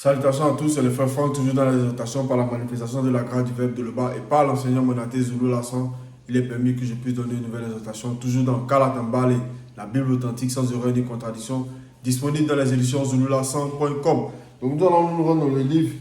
Salutations à tous, c'est le frère Franck, toujours dans l'exhortation par la manifestation de la grâce du Verbe de le bas et par l'enseignant Monaté Zulu Lasson. Il est permis que je puisse donner une nouvelle exhortation, toujours dans Kalatambale, la Bible authentique sans erreur ni contradiction, disponible dans les éditions zululasson.com. Donc nous allons nous rendre dans le livre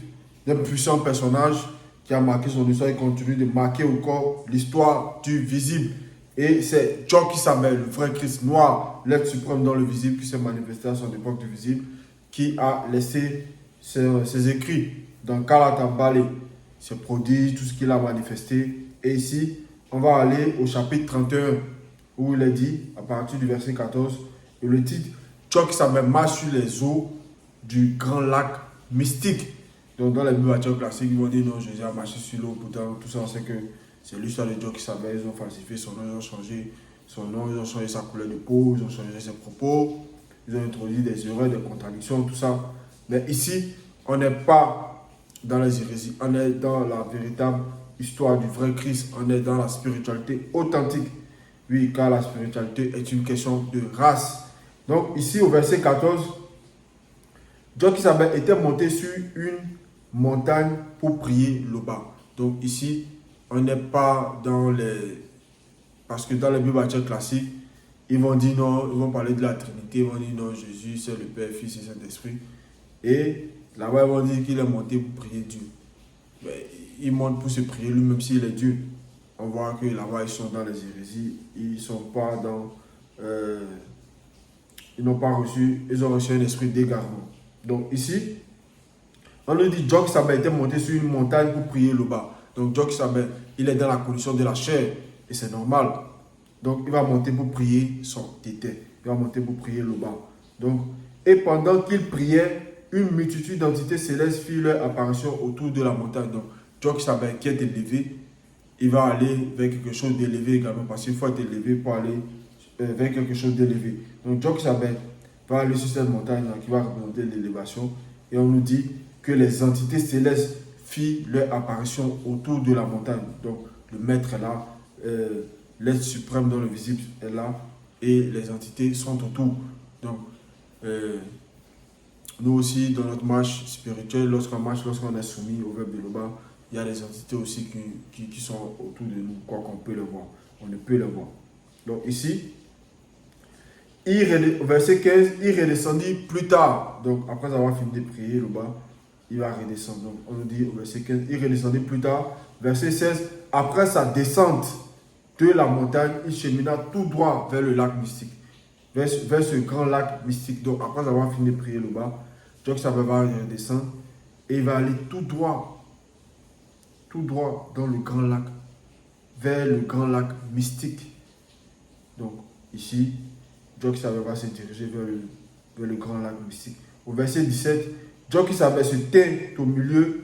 d'un puissant personnage qui a marqué son histoire et continue de marquer encore l'histoire du visible. Et c'est Jock Isabel, le vrai Christ noir, l'être suprême dans le visible, qui s'est manifesté à son époque du visible, qui a laissé ses écrits dans Kalatambale, ses prodiges, tout ce qu'il a manifesté. Et ici, on va aller au chapitre 31, où il est dit, à partir du verset 14, et le titre, Jock Isabel marche sur les eaux du grand lac mystique. Donc dans les bibliothèques classiques, ils vont dire non, Jésus a marché sur l'eau. Pourtant, tout ça, on sait que c'est l'histoire de Jock Isabel. Ils ont falsifié son nom, ils ont changé son nom, ils ont changé sa couleur de peau, ils ont changé ses propos, ils ont introduit des erreurs, des contradictions, tout ça. Mais ici, on n'est pas dans les hérésies, on est dans la véritable histoire du vrai Christ, on est dans la spiritualité authentique. Oui, car la spiritualité est une question de race. Donc ici, au verset 14, Jock Isabel était monté sur une montagne pour prier le bas. Donc ici, on n'est pas dans les... Parce que dans les bibliothèques classiques, ils vont dire non, ils vont parler de la Trinité, ils vont dire non, Jésus, c'est le Père, Fils et Saint-Esprit. Et là-bas, ils vont dire qu'il est monté pour prier Dieu. Mais il monte pour se prier lui-même s'il est Dieu. On voit que là-bas, ils sont dans les hérésies. Ils sont pas dans... ils n'ont pas reçu... Ils ont reçu un esprit d'égarement. Donc ici, on nous dit Jock Isabel était monté sur une montagne pour prier le bas. Donc Jock Isabel, il est dans la condition de la chair. Et c'est normal. Donc il va monter pour prier son tété. Il va monter pour prier le bas. Donc, et pendant qu'il priait, une multitude d'entités célestes fit leur apparition autour de la montagne. Donc, Jock Isabel qui est élevé, il va aller vers quelque chose d'élevé également, parce qu'il faut être élevé pour aller vers quelque chose d'élevé. Donc, Jock Isabel va aller sur cette montagne qui va représenter l'élévation. Et on nous dit que les entités célestes firent leur apparition autour de la montagne. Donc, le maître est là, l'être suprême dans le visible est là, et les entités sont autour. Donc, nous aussi, dans notre marche spirituelle, lorsqu'on marche, lorsqu'on est soumis au Verbe de l'Oba, il y a des entités aussi qui sont autour de nous, quoi qu'on peut les voir. On ne peut les voir. Donc ici, verset 15, il redescendit plus tard. Donc après avoir fini de prier l'Oba, il va redescendre. Donc on nous dit au verset 15, il redescendit plus tard. Verset 16, après sa descente de la montagne, il chemina tout droit vers le lac mystique. Vers ce grand lac mystique. Donc après avoir fini de prier l'Oba, Jock Isabel va redescendre et il va aller tout droit dans le grand lac, vers le grand lac mystique. Donc ici, Jock Isabel va se diriger vers le grand lac mystique. Au verset 17, Jock Isabel se tint au milieu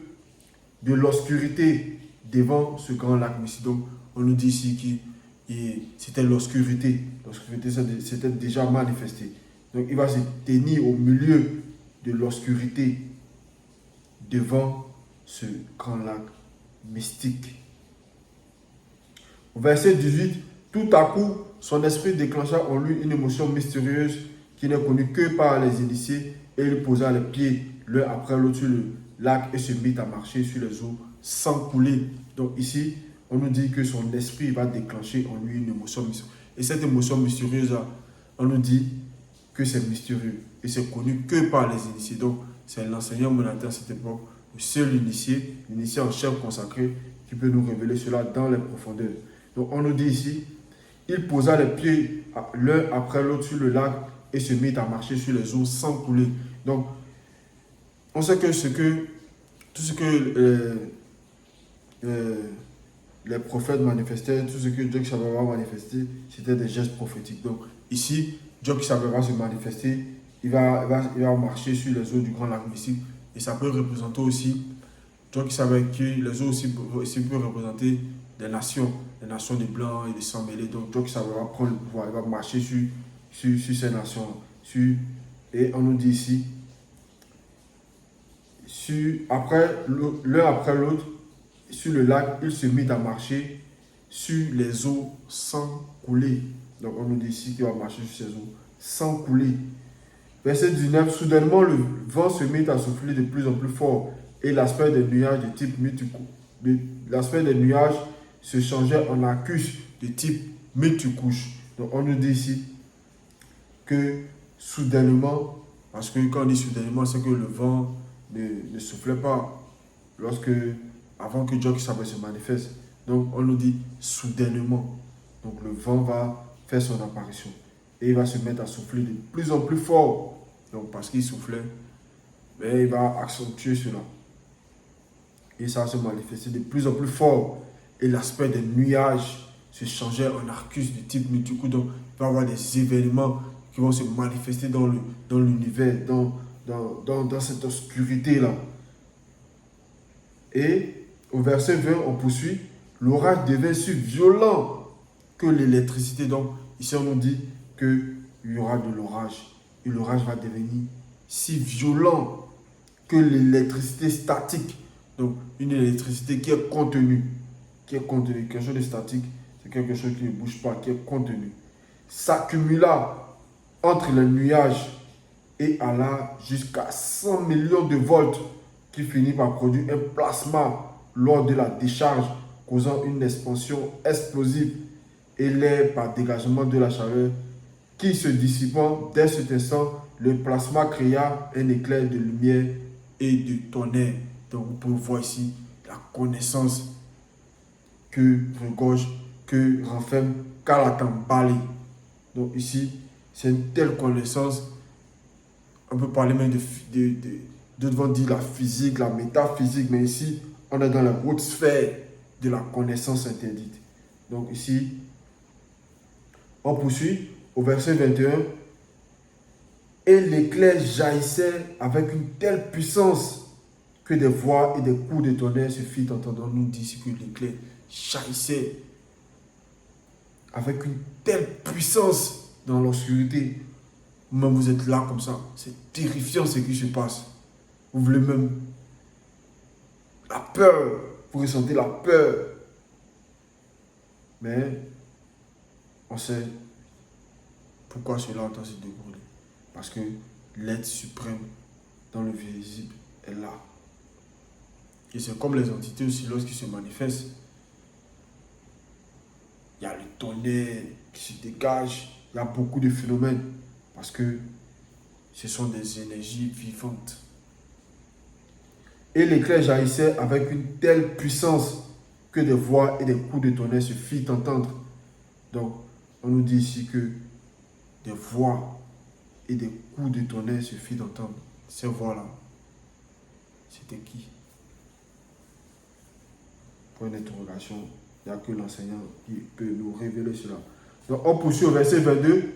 de l'obscurité devant ce grand lac mystique. Donc on nous dit ici que c'était l'obscurité. L'obscurité s'était déjà manifestée. Donc il va se tenir au milieu de l'obscurité devant ce grand lac mystique. Au verset 18, tout à coup, son esprit déclencha en lui une émotion mystérieuse qui n'est connue que par les initiés, et il posa les pieds l'un après l'autre sur le lac et se mit à marcher sur les eaux sans couler. Donc ici, on nous dit que son esprit va déclencher en lui une émotion mystérieuse. Et cette émotion mystérieuse, on nous dit que c'est mystérieux. Et c'est connu que par les initiés. Donc, c'est l'enseignant Monaté à cette époque, le seul initié, l'initié en chef consacré, qui peut nous révéler cela dans les profondeurs. Donc, on nous dit ici, il posa les pieds l'un après l'autre sur le lac et se mit à marcher sur les eaux sans couler. Donc, on sait que tout ce que les prophètes manifestaient, tout ce que Jock Isabel va manifester, c'était des gestes prophétiques. Donc, ici, Jock Isabel va se manifester, il va marcher sur les eaux du grand lac mystique. Et ça peut représenter aussi, Jock Isabel, que les eaux aussi peuvent représenter des nations de blancs et de sang mêlés. Donc, Jock Isabel va prendre le pouvoir, il va marcher sur ces nations. Et on nous dit ici, l'un après l'autre, sur le lac, il se mit à marcher sur les eaux sans couler. Donc, on nous dit ici qu'il va marcher sur ces eaux sans couler. Verset 19, soudainement le vent se mit à souffler de plus en plus fort et l'aspect des nuages de type l'aspect des nuages se changeait en accus de type multicouche. Donc on nous dit ici que soudainement, parce que quand on dit soudainement, c'est que le vent ne soufflait pas avant que Dieu se manifeste. Donc on nous dit soudainement. Donc le vent va faire son apparition et il va se mettre à souffler de plus en plus fort. Donc parce qu'il soufflait, mais il va accentuer cela. Et ça va se manifester de plus en plus fort. Et l'aspect des nuages se changeait en arcus de type multicouche. Donc il va y avoir des événements qui vont se manifester dans l'univers, dans cette obscurité-là. Et au verset 20, on poursuit. L'orage devint si violent que l'électricité. Donc ici on nous dit qu'il y aura de l'orage. Et l'orage va devenir si violent que l'électricité statique. Donc une électricité qui est contenue. Quelque chose de statique, c'est quelque chose qui ne bouge pas, qui est contenu. S'accumula entre les nuages et alla jusqu'à 100 millions de volts qui finit par produire un plasma lors de la décharge, causant une expansion explosive et l'air par dégagement de la chaleur qui se dissipant dès cet instant, le plasma créa un éclair de lumière et de tonnerre. Donc vous pouvez voir ici la connaissance que regorge, que renferme Kalatambali. Donc ici, c'est une telle connaissance. On peut parler même d'autres vont dire la physique, la métaphysique, mais ici, on est dans la haute sphère de la connaissance interdite. Donc ici, on poursuit au verset 21. Et l'éclair jaillissait avec une telle puissance que des voix et des coups de tonnerre se firent entendre. On nous dit ici que l'éclair jaillissait avec une telle puissance dans l'obscurité. Même vous êtes là comme ça, c'est terrifiant ce qui se passe. Vous voulez même la peur, vous ressentez la peur. Mais on sait pourquoi cela entend se dérouler. Parce que l'être suprême dans le visible est là. Et c'est comme les entités aussi lorsqu'ils se manifestent. Il y a le tonnerre qui se dégage. Il y a beaucoup de phénomènes. Parce que ce sont des énergies vivantes. Et l'éclair jaillissait avec une telle puissance que des voix et des coups de tonnerre se firent entendre. Donc, on nous dit ici que des voix et des coups de tonnerre se firent entendre. Ces voix-là, c'était qui? Point d'interrogation. Il n'y a que l'enseignant qui peut nous révéler cela. Donc, on poursuit au verset 22.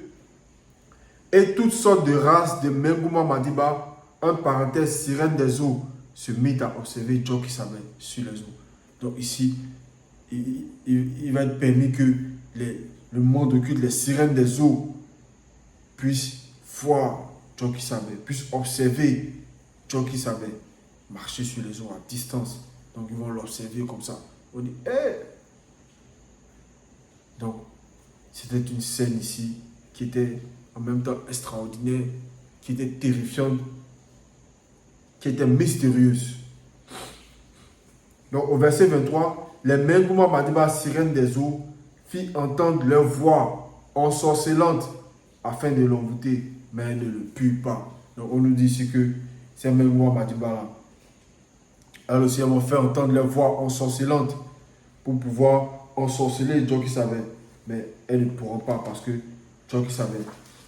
Et toutes sortes de races de Mengouma Madiba, entre parenthèses, sirènes des eaux, se mit à observer Dieu qui savait sur les eaux. Donc ici, il va être permis que le monde occulte, les sirènes des eaux, puissent voir Dieu qui savait, puissent observer Dieu qui savait, marcher sur les eaux à distance. Donc ils vont l'observer comme ça. On dit, hé! Donc, c'était une scène ici qui était en même temps extraordinaire, qui était terrifiante, qui était mystérieuse. Donc au verset 23, les Mengouma Madiba, sirènes des eaux, fit entendre leur voix ensorcelante afin de l'envoûter, mais elles ne le purent pas. Donc on nous dit ici que ces Mengouma Madiba là, elles aussi vont faire entendre leur voix ensorcelante pour pouvoir ensorceler Dieu qui savait, mais elles ne pourront pas parce que Dieu qui savait,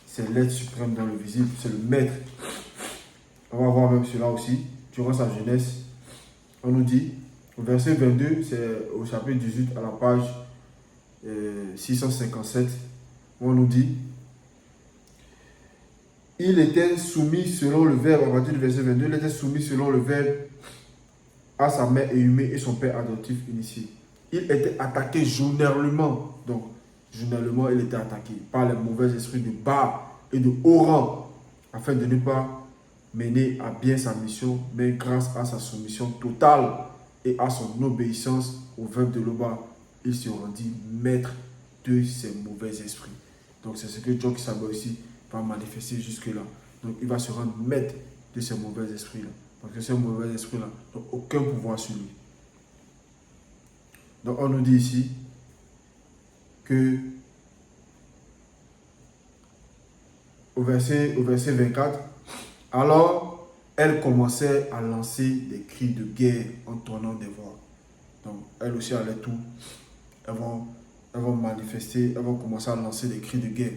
c'est l'être suprême dans le visible, c'est le maître. On va voir même cela aussi, durant sa jeunesse. On nous dit, au verset 22, c'est au chapitre 18, à la page 657, où on nous dit, il était soumis selon le verbe, à partir du verset 22, il était soumis selon le verbe à sa mère Éhumée et son père adoptif initié. Il était attaqué journellement, donc journellement il était attaqué par les mauvais esprits de bas et de haut rang, afin de ne pas mener à bien sa mission, mais grâce à sa soumission totale et à son obéissance au verbe de Loba, il se rendit maître de ces mauvais esprits. Donc c'est ce que Dieu qui savait aussi va manifester jusque-là. Donc il va se rendre maître de ces mauvais esprits-là. Parce que ces mauvais esprits-là n'ont aucun pouvoir sur lui. Donc on nous dit ici que au verset 24, alors elle commençait à lancer des cris de guerre en tournant des voix. Donc elle aussi allait tout. Elles vont manifester, elles vont commencer à lancer des cris de guerre.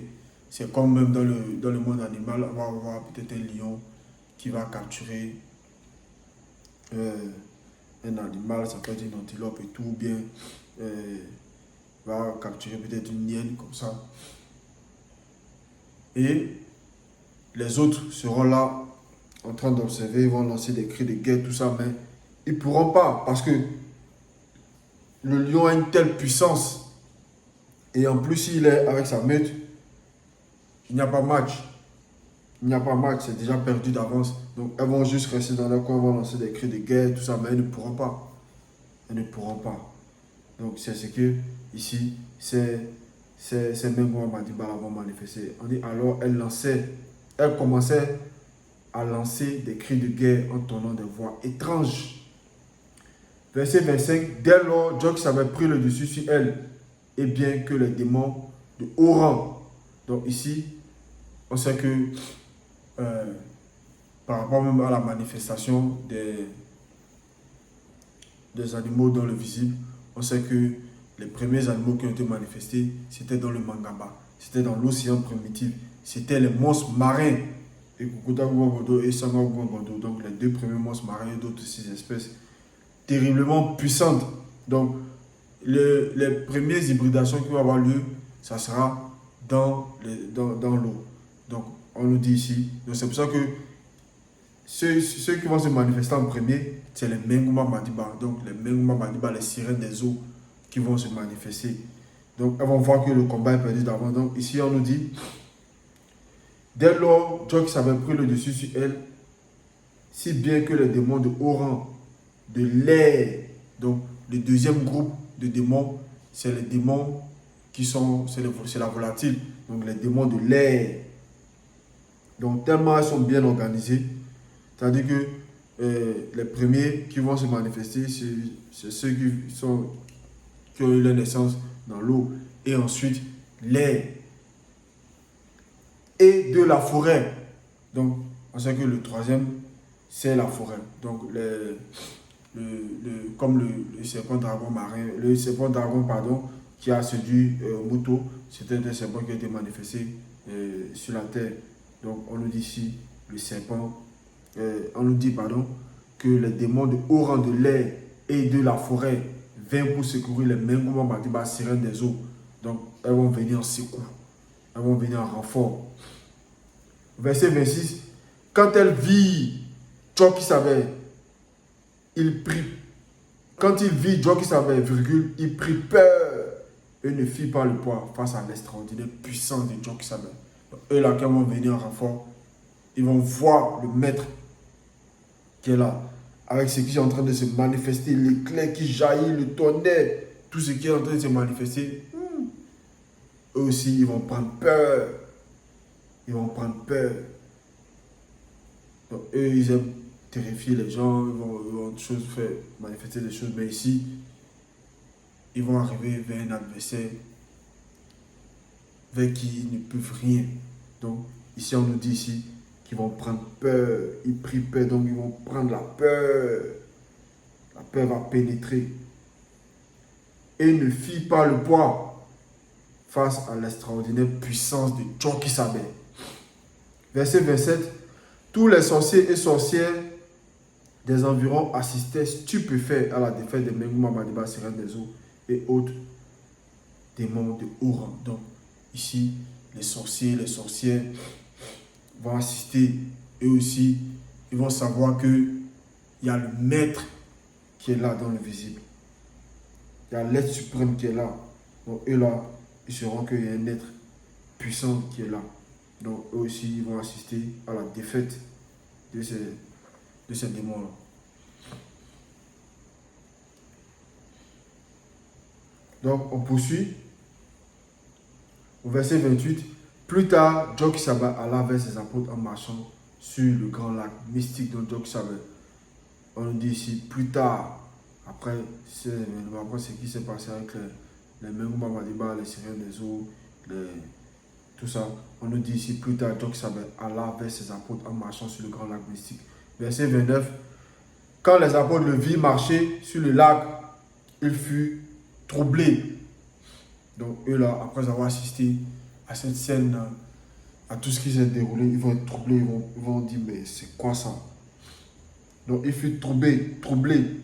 C'est comme même dans le monde animal, on va avoir peut-être un lion qui va capturer un animal, ça peut être une antilope et tout, ou bien va capturer peut-être une hyène comme ça. Et les autres seront là en train d'observer, ils vont lancer des cris de guerre, tout ça, mais ils ne pourront pas parce que le lion a une telle puissance. Et en plus, s'il est avec sa meute, il n'y a pas match. Il n'y a pas match, c'est déjà perdu d'avance. Donc, elles vont juste rester dans leur coin, elles vont lancer des cris de guerre, tout ça, mais elles ne pourront pas. Elles ne pourront pas. Donc, c'est ce que, ici, ces Mengouma Madiba vont manifester. On dit alors, elles commençaient à lancer des cris de guerre en tournant des voix étranges. Verset 25, dès lors, Jox avait pris le dessus sur elle, et bien que les démons de haut rang. Donc ici, on sait que par rapport même à la manifestation des animaux dans le visible, on sait que les premiers animaux qui ont été manifestés, c'était dans le Mangaba, c'était dans l'océan primitif, c'était les monstres marins, et Kukuta Gouagodo et Sanga Gouagodo, donc les deux premiers monstres marins et d'autres six espèces terriblement puissantes. Donc, les premières hybridations qui vont avoir lieu, ça sera dans l'eau. Donc, on nous dit ici. Donc, c'est pour ça que ceux qui vont se manifester en premier, c'est les Mengouma Madiba. Donc, les Mengouma Madiba, les sirènes des eaux qui vont se manifester. Donc, elles vont voir que le combat est perdu d'avant. Donc, ici, on nous dit, dès lors, Jox avait pris le dessus sur elle, si bien que les démons de haut rang, de l'air, donc le deuxième groupe de démons, c'est les démons qui sont, c'est la volatile, donc les démons de l'air. Donc tellement elles sont bien organisées, c'est-à-dire que les premiers qui vont se manifester, c'est ceux qui ont eu leur naissance dans l'eau, et ensuite l'air et de la forêt. Donc on sait que le troisième, c'est la forêt. Donc comme le serpent dragon marin, le serpent dragon pardon, qui a séduit Muto, c'était un serpent qui a été manifesté sur la terre. Donc on nous dit ici, le serpent, on nous dit pardon, que les démons de haut rang de l'air et de la forêt viennent pour secourir les Mengouma Madiba, sirènes des eaux. Donc elles vont venir en secours, elles vont venir en renfort. Verset 26, quand elle vit Jock qui savait, il prit. Quand il vit Jock qui savait, virgule, il prit peur et ne fit pas le poids face à l'extraordinaire puissance de Jock qui savait. Eux là, quand ils vont venir en renfort, ils vont voir le maître qui est là, avec ce qui est en train de se manifester, l'éclair qui jaillit, le tonnerre, tout ce qui est en train de se manifester. Eux aussi, ils vont prendre peur. Ils vont prendre peur. Donc, eux, ils aiment terrifier les gens, ils vont faire manifester des choses, mais ici, ils vont arriver vers un adversaire vers qui ils ne peuvent rien. Donc, ici, on nous dit ici qu'ils vont prendre peur. Ils prient peur, donc ils vont prendre la peur. La peur va pénétrer. Et ne fit pas le poids face à l'extraordinaire puissance de Jock qui savait. Verset 27. Tous les sorciers et sorcières des environs assistaient stupéfaits à la défaite des Mengouma Madiba, sirènes des eaux et autres démons de haut rang. Donc, ici, les sorciers, les sorcières vont assister. Eux aussi, ils vont savoir qu'il y a le maître qui est là dans le visible. Il y a l'être suprême qui est là. Donc, eux là, ils sauront qu'il y a un être puissant qui est là. Donc, eux aussi, ils vont assister à la défaite de ces démons-là. Donc, on poursuit. Au verset 28, plus tard, Jock Saba alla vers ses apôtres en marchant sur le grand lac mystique de Joksabe. On nous dit ici, plus tard, après ce qui s'est passé avec les Menguma Madiba, les sirènes des eaux, tout ça, on nous dit ici, plus tard, Joksabe alla vers ses apôtres en marchant sur le grand lac mystique. Verset 29, quand les apôtres le virent marcher sur le lac, il fut troublé. Donc eux là, après avoir assisté à cette scène, à tout ce qui s'est déroulé, ils vont être troublés, ils vont dire, mais c'est quoi ça? Donc il fut troublé.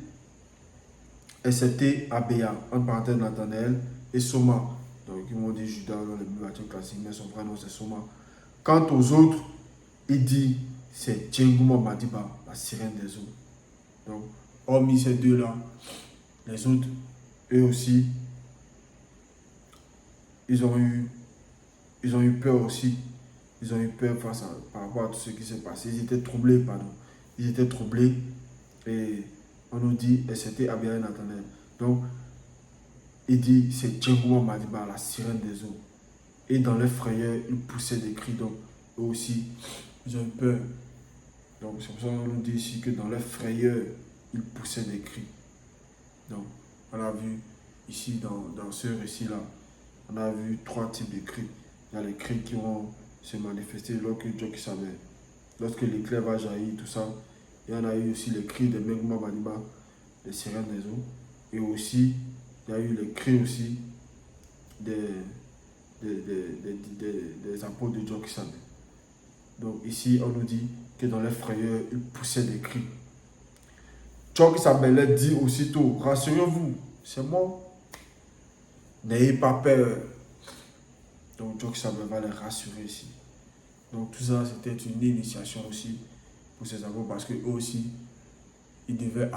Et c'était Abéa, en parenthèse Nathanaël, et Soma. Donc ils m'ont dit Judas dans les bibliothèques classiques, mais son prénom c'est Soma. Quant aux autres, il dit, c'est Djenguma Madiba, la sirène des eaux. Donc, hormis ces deux-là, les autres, eux aussi, ils ont eu peur aussi. Ils ont eu peur par rapport à tout ce qui s'est passé. Ils étaient troublés, pardon. Ils étaient troublés. Et on nous dit, et c'était Abia et Nathanaël. Donc, il dit, c'est Djenguma Madiba, la sirène des eaux. Et dans leur frayeur, ils poussaient des cris. Donc, eux aussi, ils ont eu peur. Donc, c'est pour ça qu'on nous dit ici que dans leur frayeur, ils poussaient des cris. Donc, on a vu ici, dans ce récit-là, on a vu 3 types de cris. Il y a les cris qui vont se manifester lorsque l'éclair va jaillir, tout ça. Il y en a eu aussi les cris des Menguma Madiba, les sirènes des eaux. Et aussi, il y a eu les cris aussi des apôtres de Joksabe. Donc ici, on nous dit que dans les frayeurs, ils poussaient des cris. Joksabe leur dit aussitôt, rassurez-vous, c'est moi. N'ayez pas peur. Donc Joksabe va les rassurer ici. Donc tout ça, c'était une initiation aussi pour ces apôtres parce qu'eux aussi, ils devaient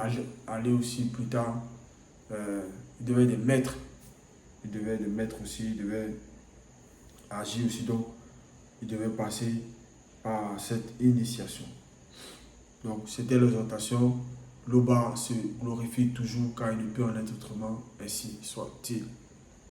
aller aussi plus tard. Ils devaient être des maîtres. Ils devaient être des maîtres aussi. Ils devaient agir aussi. Donc, ils devaient passer par cette initiation. Donc, c'était l'exhortation. L'Oba se glorifie toujours car il ne peut en être autrement. Ainsi soit-il.